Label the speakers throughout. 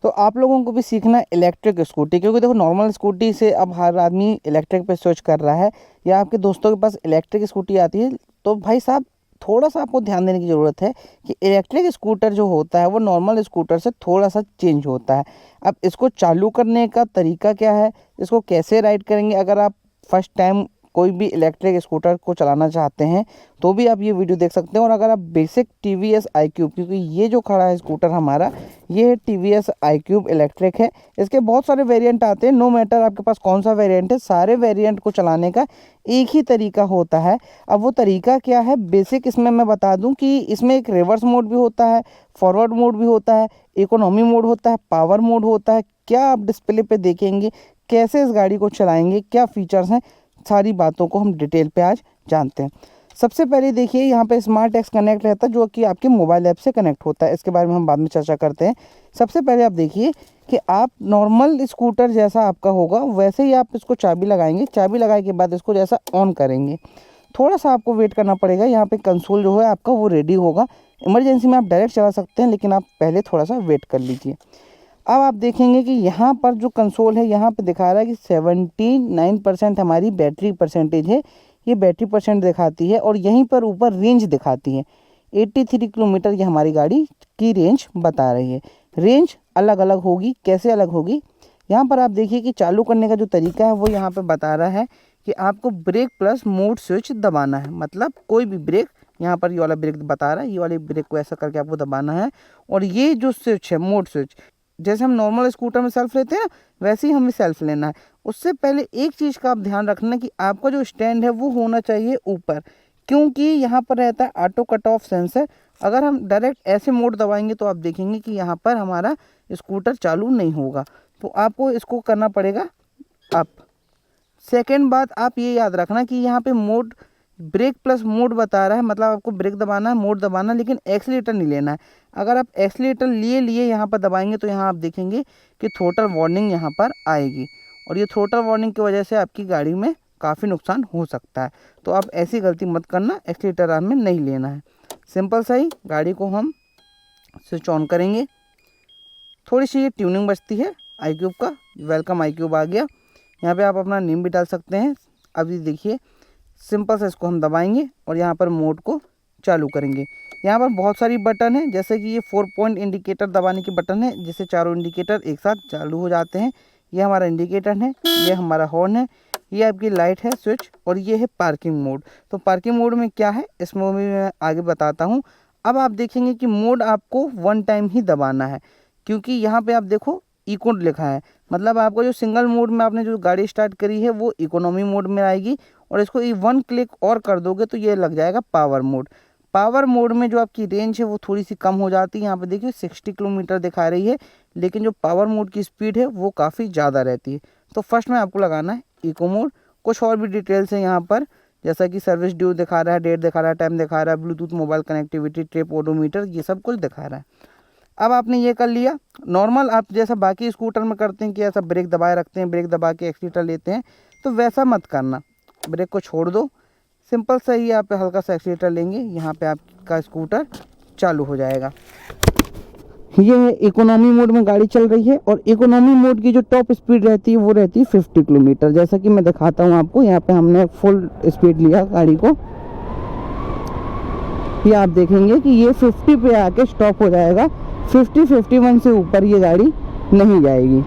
Speaker 1: तो आप लोगों को भी सीखना है इलेक्ट्रिक स्कूटी, क्योंकि देखो नॉर्मल स्कूटी से अब हर आदमी इलेक्ट्रिक पे स्विच कर रहा है, या आपके दोस्तों के पास इलेक्ट्रिक स्कूटी आती है। तो भाई साहब थोड़ा सा आपको ध्यान देने की ज़रूरत है कि इलेक्ट्रिक स्कूटर जो होता है वो नॉर्मल स्कूटर से थोड़ा सा चेंज होता है। अब इसको चालू करने का तरीका क्या है, इसको कैसे राइड करेंगे, अगर आप फर्स्ट टाइम कोई भी इलेक्ट्रिक स्कूटर को चलाना चाहते हैं तो भी आप ये वीडियो देख सकते हैं। और अगर आप बेसिक TVS iQube, क्योंकि ये जो खड़ा है स्कूटर हमारा, ये है TVS iQube इलेक्ट्रिक है। इसके बहुत सारे वेरिएंट आते हैं, नो मैटर आपके पास कौन सा वेरिएंट है, सारे वेरिएंट को चलाने का एक ही तरीका होता है। अब वो तरीका क्या है, बेसिक इसमें मैं बता दूं कि इसमें एक रिवर्स मोड भी होता है, फॉरवर्ड मोड भी होता है, इकोनॉमी मोड होता है, पावर मोड होता है। क्या आप डिस्प्ले पे देखेंगे, कैसे इस गाड़ी को चलाएंगे, क्या फीचर्स हैं, सारी बातों को हम डिटेल पे आज जानते हैं। सबसे पहले देखिए यहाँ पे स्मार्ट एक्स कनेक्ट रहता है, जो कि आपके मोबाइल ऐप से कनेक्ट होता है। इसके बारे में हम बाद में चर्चा करते हैं। सबसे पहले आप देखिए कि आप नॉर्मल स्कूटर जैसा आपका होगा वैसे ही आप इसको चाबी लगाएंगे। चाबी लगाए के बाद इसको जैसा ऑन करेंगे, थोड़ा सा आपको वेट करना पड़ेगा। यहाँ पे कंसोल जो है आपका वो रेडी होगा। इमरजेंसी में आप डायरेक्ट चला सकते हैं, लेकिन आप पहले थोड़ा सा वेट कर लीजिए। अब आप देखेंगे कि यहाँ पर जो कंसोल है यहाँ पे दिखा रहा है कि 79% हमारी बैटरी परसेंटेज है, ये बैटरी परसेंट दिखाती है। और यहीं पर ऊपर रेंज दिखाती है 83 किलोमीटर, ये हमारी गाड़ी की रेंज बता रही है। रेंज अलग अलग होगी, कैसे अलग होगी, यहाँ पर आप देखिए कि चालू करने का जो तरीका है वो यहाँ पे बता रहा है कि आपको ब्रेक प्लस मोड स्विच दबाना है। मतलब कोई भी ब्रेक, यहाँ पर ये वाला ब्रेक बता रहा है, ये वाले ब्रेक को ऐसा करके आपको दबाना है। और ये जो स्विच है मोड स्विच, जैसे हम नॉर्मल स्कूटर में सेल्फ लेते हैं ना, वैसे ही हमें सेल्फ लेना है। उससे पहले एक चीज़ का आप ध्यान रखना कि आपका जो स्टैंड है वो होना चाहिए ऊपर, क्योंकि यहाँ पर रहता है ऑटो कट ऑफ सेंसर। अगर हम डायरेक्ट ऐसे मोड दबाएंगे तो आप देखेंगे कि यहाँ पर हमारा स्कूटर चालू नहीं होगा। तो आपको इसको करना पड़ेगा अप। सेकेंड बात आप ये याद रखना कि यहाँ पे मोड ब्रेक प्लस मोड बता रहा है, मतलब आपको ब्रेक दबाना है, मोड दबाना है, लेकिन एक्सीलेटर नहीं लेना है। अगर आप एक्सीलेटर लिए यहाँ पर दबाएंगे तो यहाँ आप देखेंगे कि थ्रोटल वार्निंग यहाँ पर आएगी, और ये थ्रोटल वार्निंग की वजह से आपकी गाड़ी में काफ़ी नुकसान हो सकता है। तो आप ऐसी गलती मत करना, एक्सीलेटर हमें नहीं लेना है। सिंपल सा ही गाड़ी को हम स्विच ऑन करेंगे। थोड़ी सी ये ट्यूनिंग बचती है iQube का, वेलकम iQube आ गया। यहाँ पे आप अपना नेम भी डाल सकते हैं। अभी देखिए सिंपल से इसको हम दबाएंगे और यहाँ पर मोड को चालू करेंगे। यहाँ पर बहुत सारी बटन है, जैसे कि ये 4 पॉइंट इंडिकेटर दबाने की बटन है, जिससे चारों इंडिकेटर एक साथ चालू हो जाते हैं। ये हमारा इंडिकेटर है, ये हमारा हॉर्न है, ये आपकी लाइट है स्विच, और ये है पार्किंग मोड। तो पार्किंग मोड में क्या है, इस मोड में मैं आगे बताता हूँ। अब आप देखेंगे कि मोड आपको 1 टाइम ही दबाना है, क्योंकि यहाँ पे आप देखो इको लिखा है, मतलब आपको जो सिंगल मोड में आपने जो गाड़ी स्टार्ट करी है वो इकोनॉमी मोड में आएगी, और इसको 1 क्लिक और कर दोगे तो ये लग जाएगा पावर मोड। पावर मोड में जो आपकी रेंज है वो थोड़ी सी कम हो जाती है। यहाँ पे देखिए 60 किलोमीटर दिखा रही है, लेकिन जो पावर मोड की स्पीड है वो काफ़ी ज़्यादा रहती है। तो फर्स्ट में आपको लगाना है इको मोड। कुछ और भी डिटेल्स हैं यहाँ पर, जैसा कि सर्विस ड्यू दिखा रहा है, डेट दिखा रहा है, टाइम दिखा रहा है, Bluetooth mobile connectivity, trip odometer, ये सब कुछ दिखा रहा है। अब आपने ये कर लिया नॉर्मल, आप जैसा बाकी स्कूटर में करते हैं कि ऐसा ब्रेक दबाए रखते हैं, ब्रेक दबा के एक्सीलेटर लेते हैं, तो वैसा मत करना। ब्रेक को छोड़ दो, सिंपल सा ही आप हल्का सा एक्सीलेटर लेंगे, यहाँ पे आपका स्कूटर चालू हो जाएगा। ये है इकोनॉमी मोड में गाड़ी चल रही है, और इकोनॉमी मोड की जो टॉप स्पीड रहती है वो रहती है 50 किलोमीटर। जैसा कि मैं दिखाता हूँ आपको, यहाँ पे हमने फुल स्पीड लिया गाड़ी को, ये आप देखेंगे कि ये 50 पे आके स्टॉप हो जाएगा। 50-51 से ऊपर ये गाड़ी नहीं जाएगी।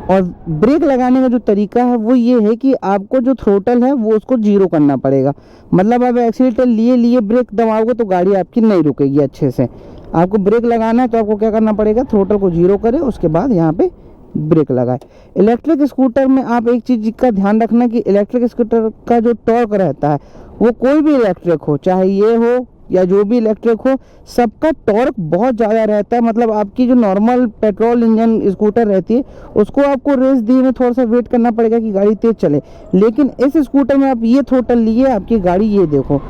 Speaker 1: और ब्रेक लगाने का जो तरीका है वो ये है कि आपको जो थ्रोटल है वो उसको 0 करना पड़ेगा। मतलब आप एक्सीलेटर लिए ब्रेक दबाओगे तो गाड़ी आपकी नहीं रुकेगी अच्छे से। आपको ब्रेक लगाना है तो आपको क्या करना पड़ेगा, थ्रोटल को 0 करें, उसके बाद यहाँ पे ब्रेक लगाए। इलेक्ट्रिक स्कूटर में आप एक चीज़ का ध्यान रखना कि इलेक्ट्रिक स्कूटर का जो टॉर्क रहता है, वो कोई भी इलेक्ट्रिक हो, चाहे ये हो या जो भी इलेक्ट्रिक हो, सबका टॉर्क बहुत ज़्यादा रहता है। मतलब आपकी जो नॉर्मल पेट्रोल इंजन स्कूटर रहती है उसको आपको रेस दी में थोड़ा सा वेट करना पड़ेगा कि गाड़ी तेज़ चले, लेकिन इस स्कूटर में आप ये थ्रोटल लिए, आपकी गाड़ी ये देखो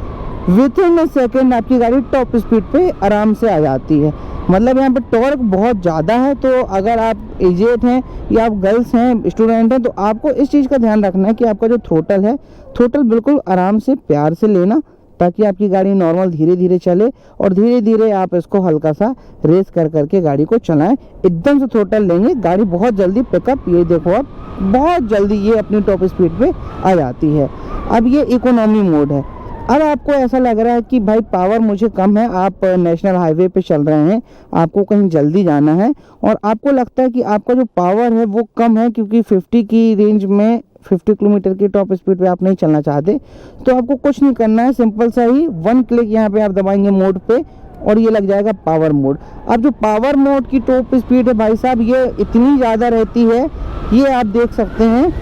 Speaker 1: विथ इन अ सेकेंड आपकी गाड़ी टॉप स्पीड पे आराम से आ जाती है। मतलब यहाँ पे टॉर्क बहुत ज़्यादा है। तो अगर आप एजेड हैं या आप गर्ल्स हैं, स्टूडेंट हैं, तो आपको इस चीज़ का ध्यान रखना है कि आपका जो थ्रोटल है, थ्रोटल बिल्कुल आराम से प्यार से लेना, ताकि आपकी गाड़ी नॉर्मल धीरे धीरे चले और धीरे धीरे आप इसको हल्का सा रेस कर करके गाड़ी को चलाएं। एकदम से थ्रोटल लेंगे, गाड़ी बहुत जल्दी पिकअप, ये देखो आप, बहुत जल्दी ये अपनी टॉप स्पीड पे आ जाती है। अब ये इकोनॉमी मोड है। अब आपको ऐसा लग रहा है कि भाई पावर मुझे कम है, आप नेशनल हाईवे पे चल रहे हैं, आपको कहीं जल्दी जाना है और आपको लगता है कि आपका जो पावर है वो कम है क्योंकि 50 की रेंज में 50 किलोमीटर की टॉप स्पीड पे आप नहीं चलना चाहते, तो आपको कुछ नहीं करना है, सिंपल सा ही 1 क्लिक यहाँ पे आप दबाएंगे मोड पे और ये लग जाएगा पावर मोड। अब जो पावर मोड की टॉप स्पीड है भाई साहब, ये इतनी ज़्यादा रहती है, ये आप देख सकते हैं,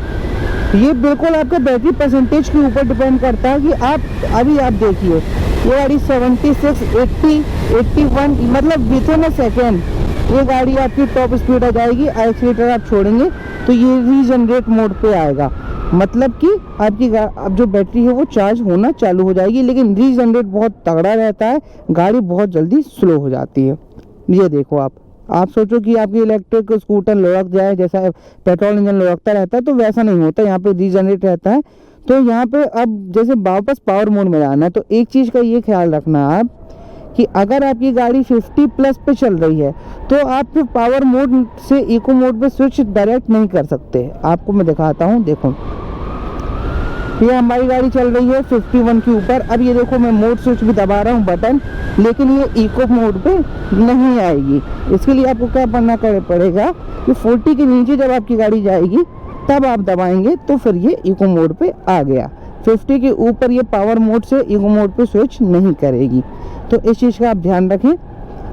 Speaker 1: ये बिल्कुल आपके बैटरी परसेंटेज के ऊपर डिपेंड करता है कि आप अभी आप देखिए ये गाड़ी 76, 80, 81 मतलब विद इन अ सेकेंड ये गाड़ी आपकी टॉप स्पीड आ जाएगी। एक्सीलेटर आप छोड़ेंगे तो ये रीजनरेट मोड पे आएगा, मतलब कि आपकी अब जो बैटरी है वो चार्ज होना चालू हो जाएगी, लेकिन रीजनरेट बहुत तगड़ा रहता है, गाड़ी बहुत जल्दी स्लो हो जाती है। ये देखो आप सोचो कि आपकी इलेक्ट्रिक स्कूटर लुढ़क जाए, जैसा पेट्रोल इंजन लुढ़कता रहता है, तो वैसा नहीं होता, यहाँ पे रीजनरेट रहता है। तो यहाँ पे अब जैसे वापस पावर मोड में जाना है तो एक चीज़ का ये ख्याल रखना आप कि अगर आपकी गाड़ी 50 प्लस पे चल रही है तो आप फिर पावर मोड से इको मोड पे स्विच डायरेक्ट नहीं कर सकते। आपको मैं दिखाता हूँ, देखो ये हमारी गाड़ी चल रही है 51 के ऊपर। अब ये देखो मैं मोड स्विच भी दबा रहा हूँ बटन, लेकिन ये इको मोड पे नहीं आएगी। इसके लिए आपको क्या करना पड़ेगा कि 40 के नीचे जब आपकी गाड़ी जाएगी तब आप दबाएंगे तो फिर ये इको मोड पे आ गया। 50 के ऊपर ये पावर मोड से इको मोड पे स्विच नहीं करेगी, तो इस चीज़ का आप ध्यान रखें।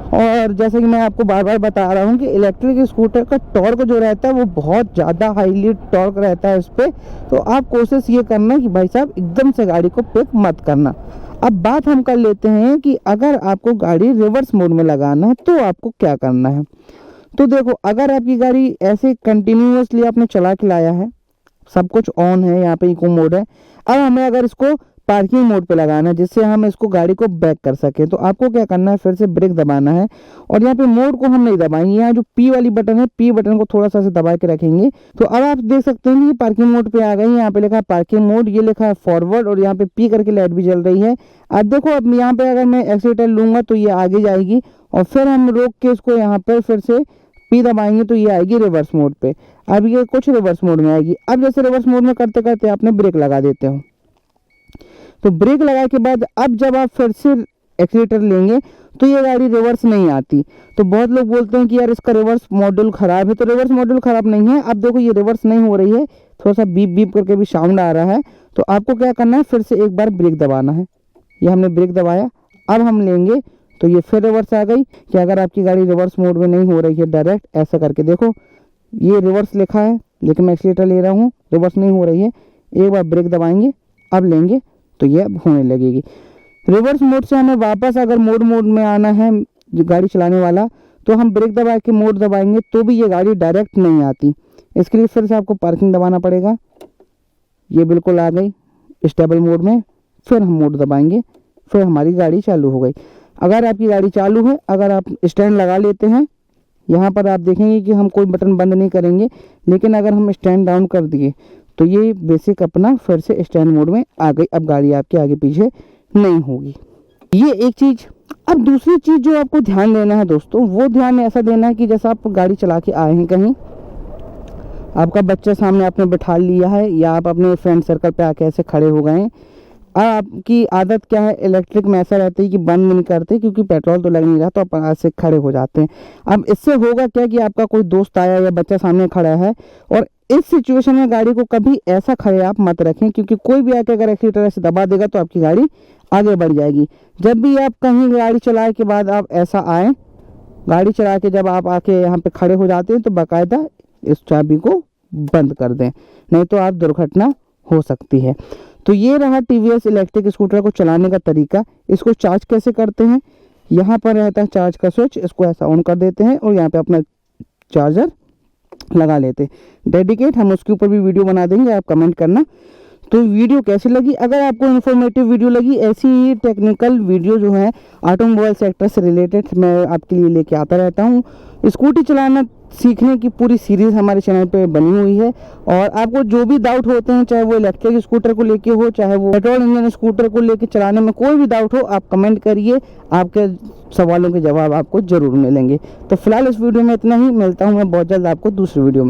Speaker 1: और जैसे कि मैं आपको बार बार बता रहा हूँ कि इलेक्ट्रिक स्कूटर का टॉर्क जो रहता है वो बहुत ज़्यादा हाईली टॉर्क रहता है उस पर, तो आप कोशिश ये करना कि भाई साहब एकदम से गाड़ी को पिक मत करना। अब बात हम कर लेते हैं कि अगर आपको गाड़ी रिवर्स मोड में लगाना है तो आपको क्या करना है। तो देखो, अगर आपकी गाड़ी ऐसे कंटिन्यूसली आपने चला के लाया है, सब कुछ ऑन है, यहाँ पे इको मोड है, अब हमें अगर इसको पार्किंग मोड पे लगाना है जिससे हम इसको गाड़ी को बैक कर सकें, तो आपको क्या करना है, फिर से ब्रेक दबाना है और यहाँ पे मोड को हम नहीं दबाएंगे, यहाँ जो पी वाली बटन है, पी बटन को थोड़ा सा से दबा के रखेंगे। तो अब आप देख सकते हैं कि पार्किंग मोड पे आ गई, यहाँ पे लिखा है पार्किंग मोड, ये लिखा है फॉरवर्ड और यहाँ पे पी करके लाइट भी जल रही है। अब देखो, अब यहाँ पे अगर मैं एक्सीलेटर लूंगा तो ये आगे जाएगी और फिर हम रोक के इसको यहाँ पर फिर से पी दबाएंगे तो ये आएगी रिवर्स मोड पे। अब ये कुछ रिवर्स मोड में आएगी। अब जैसे रिवर्स मोड में करते करते आपने ब्रेक लगा देते हो, तो ब्रेक लगाने के बाद अब जब आप फिर से एक्सीलेटर लेंगे तो ये गाड़ी रिवर्स नहीं आती। तो बहुत लोग बोलते हैं कि यार इसका रिवर्स मॉड्यूल ख़राब है, तो रिवर्स मॉड्यूल ख़राब नहीं है। अब देखो ये रिवर्स नहीं हो रही है, थोड़ा सा बीप बीप करके भी साउंड आ रहा है। तो आपको क्या करना है, फिर से एक बार ब्रेक दबाना है। ये हमने ब्रेक दबाया, अब हम लेंगे तो ये फिर रिवर्स आ गई। कि अगर आपकी गाड़ी रिवर्स मोड में नहीं हो रही है डायरेक्ट, ऐसा करके देखो, ये रिवर्स लिखा है लेकिन मैं एक्सीलेटर ले रहा हूँ, रिवर्स नहीं हो रही है। एक बार ब्रेक दबाएंगे, अब लेंगे तो ये अब होने लगेगी। रिवर्स मोड से हमें वापस अगर मोड में आना है जो गाड़ी चलाने वाला, तो हम ब्रेक दबा के मोड दबाएंगे तो भी ये गाड़ी डायरेक्ट नहीं आती। इसके लिए फिर से आपको पार्किंग दबाना पड़ेगा। ये बिल्कुल आ गई स्टेबल मोड में, फिर हम मोड दबाएंगे, फिर हमारी गाड़ी चालू हो गई। अगर आपकी गाड़ी चालू है, अगर आप स्टैंड लगा लेते हैं, यहाँ पर आप देखेंगे कि हम कोई बटन बंद नहीं करेंगे, लेकिन अगर हम स्टैंड डाउन कर दिए तो ये बेसिक अपना फिर से स्टैंड मोड में आ गई। अब गाड़ी आपके आगे पीछे नहीं होगी। ये एक चीज़। अब दूसरी चीज़ जो आपको ध्यान देना है दोस्तों, वो ध्यान ऐसा देना है कि जैसा आप गाड़ी चला के आए हैं कहीं, आपका बच्चा सामने आपने बिठा लिया है या आप अपने फ्रेंड सर्कल पे आके ऐसे खड़े हो गए हैं। आपकी आदत क्या है, इलेक्ट्रिक में ऐसा रहता है कि बंद नहीं करते क्योंकि पेट्रोल तो लग नहीं रहा, तो आप ऐसे खड़े हो जाते हैं। अब इससे होगा क्या कि आपका कोई दोस्त आया या बच्चा सामने खड़ा है, और इस सिचुएशन में गाड़ी को कभी ऐसा खड़े आप मत रखें, क्योंकि कोई भी आके अगर एक्सीलेटर ऐसे दबा देगा तो आपकी गाड़ी आगे बढ़ जाएगी। जब भी आप कहीं गाड़ी चलाए के बाद आप ऐसा आए, गाड़ी चला के जब आप आके यहाँ पे खड़े हो जाते हैं तो बाकायदा इस चाबी को बंद कर दें, नहीं तो आप दुर्घटना हो सकती है। तो ये रहा टीवीएस इलेक्ट्रिक स्कूटर को चलाने का तरीका। इसको चार्ज कैसे करते हैं, यहाँ पर रहता है चार्ज का स्विच, इसको ऐसा ऑन कर देते हैं और यहाँ पे अपना चार्जर लगा लेते हैं। डेडिकेट हम उसके ऊपर भी वीडियो बना देंगे, आप कमेंट करना। तो वीडियो कैसी लगी? अगर आपको इन्फॉर्मेटिव वीडियो लगी, ऐसी ही टेक्निकल वीडियो जो है ऑटोमोबाइल सेक्टर से रिलेटेड मैं आपके लिए लेके आता रहता हूँ। स्कूटी चलाना सीखने की पूरी सीरीज़ हमारे चैनल पे बनी हुई है, और आपको जो भी डाउट होते हैं, चाहे वो इलेक्ट्रिक स्कूटर को लेके हो, चाहे वो पेट्रोल इंजन स्कूटर को लेके चलाने में कोई भी डाउट हो, आप कमेंट करिए, आपके सवालों के जवाब आपको ज़रूर मिलेंगे। तो फिलहाल इस वीडियो में इतना ही, मिलता हूँ मैं बहुत जल्द आपको दूसरी वीडियो में।